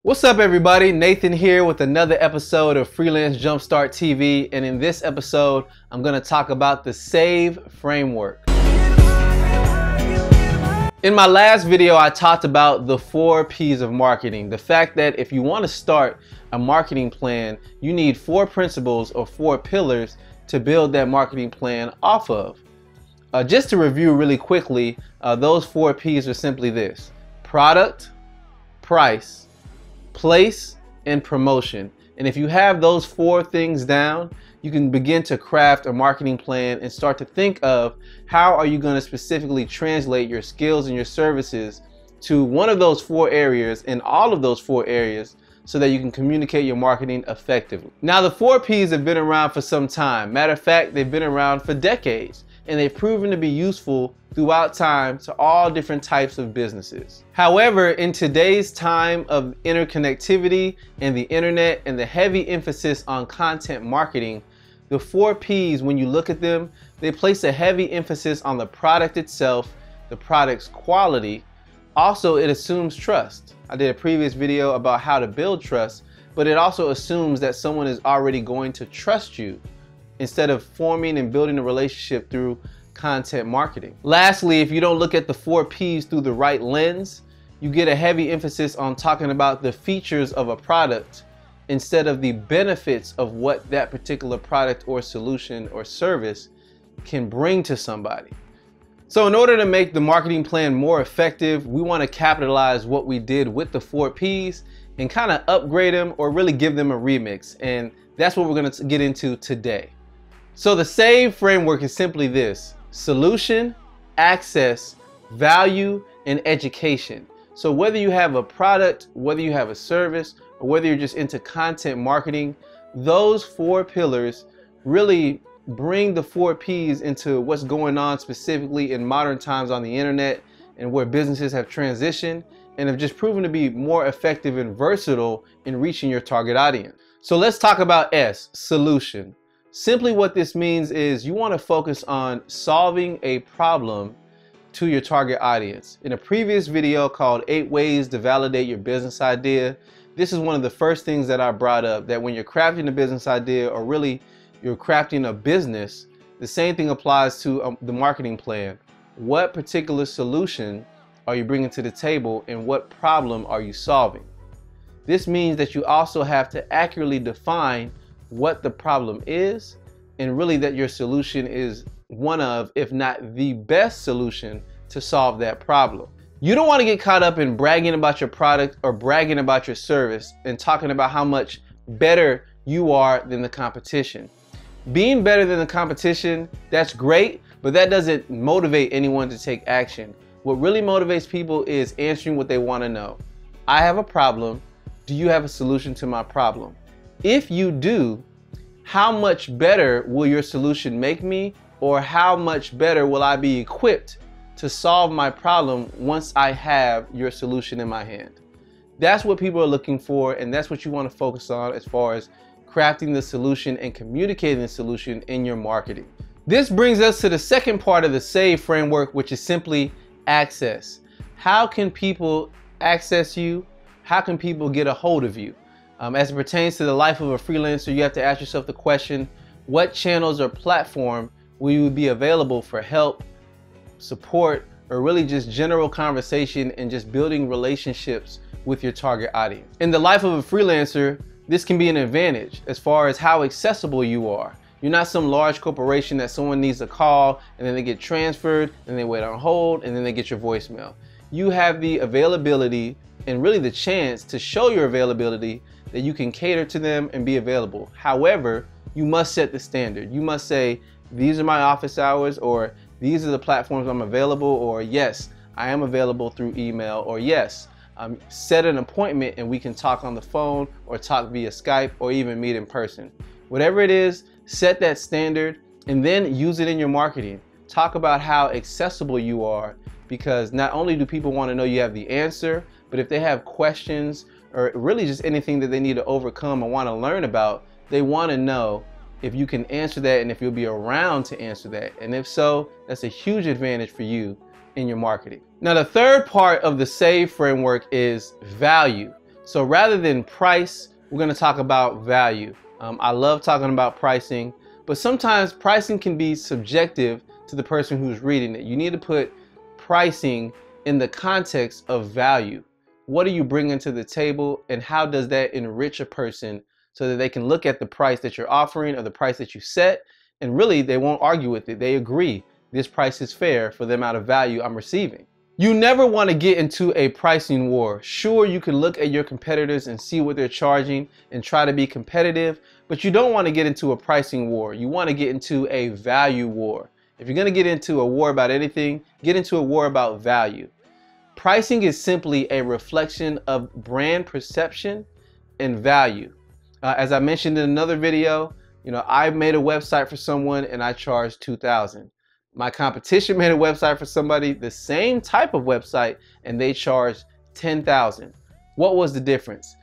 What's up, everybody? Nathan here with another episode of Freelance Jumpstart TV, and in this episode I'm going to talk about the S.A.V.E framework. In my last video I talked about the 4 P's of marketing, the fact that if you want to start a marketing plan you need 4 principles or 4 pillars to build that marketing plan off of. Just to review really quickly, those 4 P's are simply this: product, price, place, and promotion. And if you have those 4 things down, you can begin to craft a marketing plan and start to think of how are you going to specifically translate your skills and your services to one of those 4 areas and all of those 4 areas so that you can communicate your marketing effectively. Now, the 4 P's have been around for some time. Matter of fact, they've been around for decades, and they've proven to be useful throughout time to all different types of businesses. However, in today's time of interconnectivity and the internet and the heavy emphasis on content marketing, the 4 P's, when you look at them, they place a heavy emphasis on the product itself, the product's quality. Also, it assumes trust. I did a previous video about how to build trust, but it also assumes that someone is already going to trust you instead of forming and building a relationship through content marketing. Lastly, if you don't look at the 4 P's through the right lens, you get a heavy emphasis on talking about the features of a product instead of the benefits of what that particular product or solution or service can bring to somebody. So in order to make the marketing plan more effective, we want to capitalize what we did with the 4 P's and kind of upgrade them or really give them a remix. And that's what we're going to get into today. So the S.A.V.E framework is simply this: solution, access, value, and education. So whether you have a product, whether you have a service, or whether you're just into content marketing, those 4 pillars really bring the 4 P's into what's going on specifically in modern times on the internet and where businesses have transitioned and have just proven to be more effective and versatile in reaching your target audience. So let's talk about S, solution. Simply what this means is you want to focus on solving a problem to your target audience. In a previous video called 8 Ways to Validate Your Business Idea, this is one of the first things that I brought up, that when you're crafting a business idea or really you're crafting a business, the same thing applies to the marketing plan. What particular solution are you bringing to the table and what problem are you solving? This means that you also have to accurately define what the problem is, and really that your solution is one of, if not the best solution to solve that problem. You don't want to get caught up in bragging about your product or bragging about your service and talking about how much better you are than the competition. Being better than the competition, that's great, but that doesn't motivate anyone to take action. What really motivates people is answering what they want to know. I have a problem. Do you have a solution to my problem? If you do, how much better will your solution make me, or how much better will I be equipped to solve my problem once I have your solution in my hand? That's what people are looking for, and that's what you want to focus on as far as crafting the solution and communicating the solution in your marketing. This brings us to the second part of the S.A.V.E framework, which is simply access. How can people access you? How can people get a hold of you? As it pertains to the life of a freelancer, you have to ask yourself the question: what channels or platform will you be available for help, support, or really just general conversation and just building relationships with your target audience? In the life of a freelancer, this can be an advantage as far as how accessible you are. You're not some large corporation that someone needs to call and then they get transferred and they wait on hold and then they get your voicemail. You have the availability and really the chance to show your availability, that you can cater to them and be available. However, you must set the standard. You must say, these are my office hours, or these are the platforms I'm available, or yes, I am available through email, or yes, set an appointment and we can talk on the phone or talk via Skype or even meet in person. Whatever it is, set that standard and then use it in your marketing. Talk about how accessible you are, because not only do people want to know you have the answer, but if they have questions or really just anything that they need to overcome or want to learn about, they want to know if you can answer that and if you'll be around to answer that. And if so, that's a huge advantage for you in your marketing. Now, the third part of the S.A.V.E framework is value. So rather than price, we're going to talk about value. I love talking about pricing, but sometimes pricing can be subjective to the person who's reading it. You need to put pricing in the context of value. What are you bringing to the table, and how does that enrich a person so that they can look at the price that you're offering or the price that you set, and really they won't argue with it. They agree this price is fair for the amount of value I'm receiving. You never want to get into a pricing war. Sure, you can look at your competitors and see what they're charging and try to be competitive, but you don't want to get into a pricing war. You want to get into a value war. If you're going to get into a war about anything, get into a war about value. Pricing is simply a reflection of brand perception and value. As I mentioned in another video, I made a website for someone and I charged $2,000. My competition made a website for somebody, the same type of website, and they charged $10,000. What was the difference?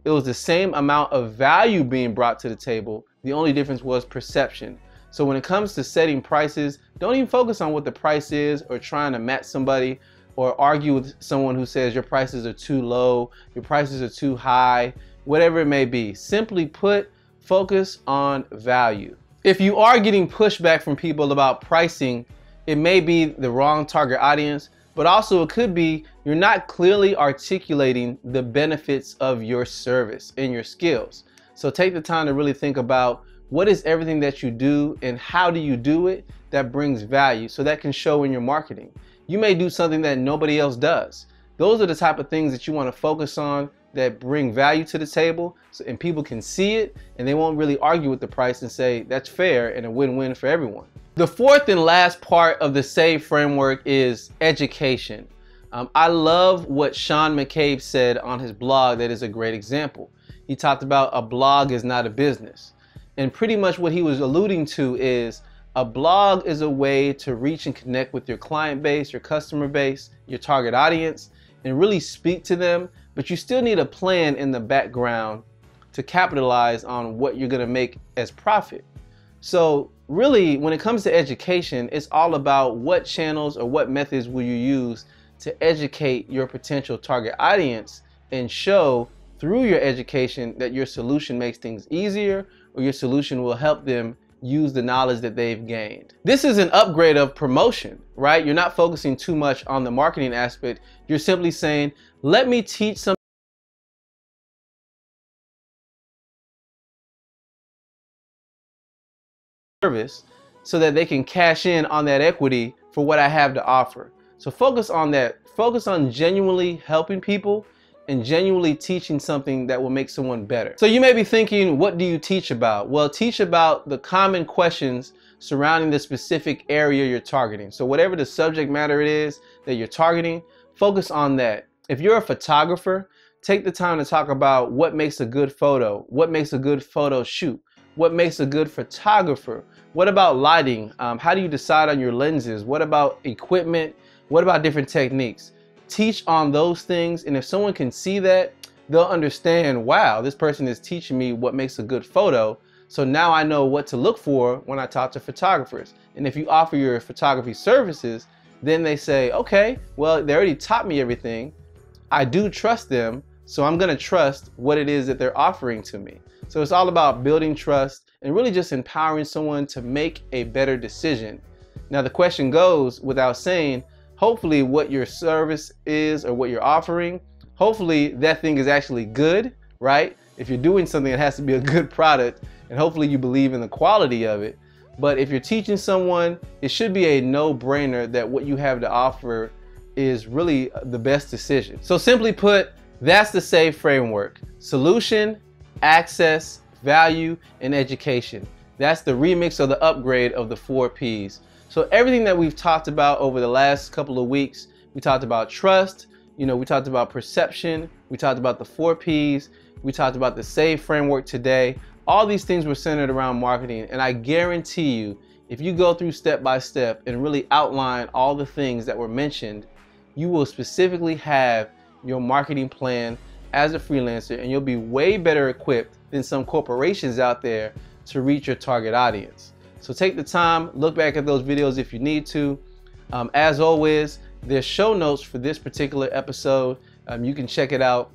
It was the same amount of value being brought to the table. The only difference was perception. So when it comes to setting prices, don't even focus on what the price is or trying to match somebody or argue with someone who says your prices are too low, your prices are too high, whatever it may be. Simply put, focus on value. If you are getting pushback from people about pricing, it may be the wrong target audience, but also it could be you're not clearly articulating the benefits of your service and your skills. So take the time to really think about what is everything that you do and how do you do it that brings value, so that can show in your marketing. You may do something that nobody else does. Those are the type of things that you want to focus on that bring value to the table, and people can see it and they won't really argue with the price and say that's fair and a win-win for everyone. The fourth and last part of the S.A.V.E framework is education. I love what Sean McCabe said on his blog that is a great example. He talked about a blog is not a business. And pretty much what he was alluding to is a blog is a way to reach and connect with your client base, your customer base, your target audience, and really speak to them. But you still need a plan in the background to capitalize on what you're going to make as profit. So really, when it comes to education, it's all about what channels or what methods will you use to educate your potential target audience and show through your education that your solution makes things easier, or your solution will help them use the knowledge that they've gained. This is an upgrade of promotion, right? You're not focusing too much on the marketing aspect. You're simply saying, let me teach some service so that they can cash in on that equity for what I have to offer. So focus on that. Focus on genuinely helping people and genuinely teaching something that will make someone better. So you may be thinking, what do you teach about? Well, teach about the common questions surrounding the specific area you're targeting. So whatever the subject matter it is that you're targeting, focus on that. If you're a photographer, take the time to talk about what makes a good photo, what makes a good photo shoot, what makes a good photographer, what about lighting, how do you decide on your lenses, what about equipment, what about different techniques. Teach on those things, and if someone can see that, they'll understand, wow, this person is teaching me what makes a good photo, so now I know what to look for when I talk to photographers. And if you offer your photography services, then they say, okay, well, they already taught me everything, I do trust them, so I'm gonna trust what it is that they're offering to me. So it's all about building trust and really just empowering someone to make a better decision. Now the question goes without saying, hopefully what your service is or what you're offering, hopefully that thing is actually good, right? If you're doing something, it has to be a good product, and hopefully you believe in the quality of it. But if you're teaching someone, it should be a no-brainer that what you have to offer is really the best decision. So simply put, that's the S.A.V.E framework: solution, access, value, and education. That's the remix or the upgrade of the 4 Ps. So everything that we've talked about over the last couple of weeks, we talked about trust, we talked about perception, we talked about the 4 Ps, we talked about the S.A.V.E framework today. All these things were centered around marketing, and I guarantee you, if you go through step by step and really outline all the things that were mentioned, you will specifically have your marketing plan as a freelancer, and you'll be way better equipped than some corporations out there to reach your target audience. So take the time, look back at those videos if you need to. As always, there's show notes for this particular episode. You can check it out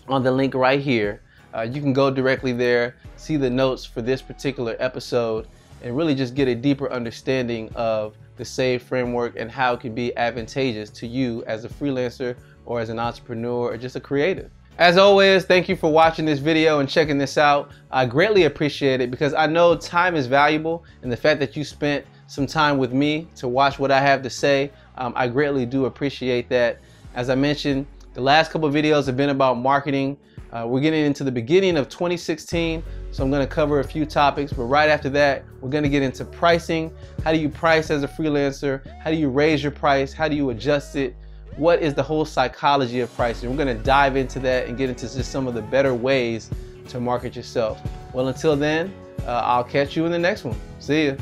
on the link right here. You can go directly there, see the notes for this particular episode, and really just get a deeper understanding of the S.A.V.E framework and how it can be advantageous to you as a freelancer or as an entrepreneur or just a creative. As always, thank you for watching this video and checking this out. I greatly appreciate it because I know time is valuable, and the fact that you spent some time with me to watch what I have to say, I greatly do appreciate that. As I mentioned, the last couple of videos have been about marketing. We're getting into the beginning of 2016, so I'm going to cover a few topics, but right after that, we're going to get into pricing. How do you price as a freelancer? How do you raise your price? How do you adjust it? What is the whole psychology of pricing? We're going to dive into that and get into just some of the better ways to market yourself. Well, until then, I'll catch you in the next one. See ya.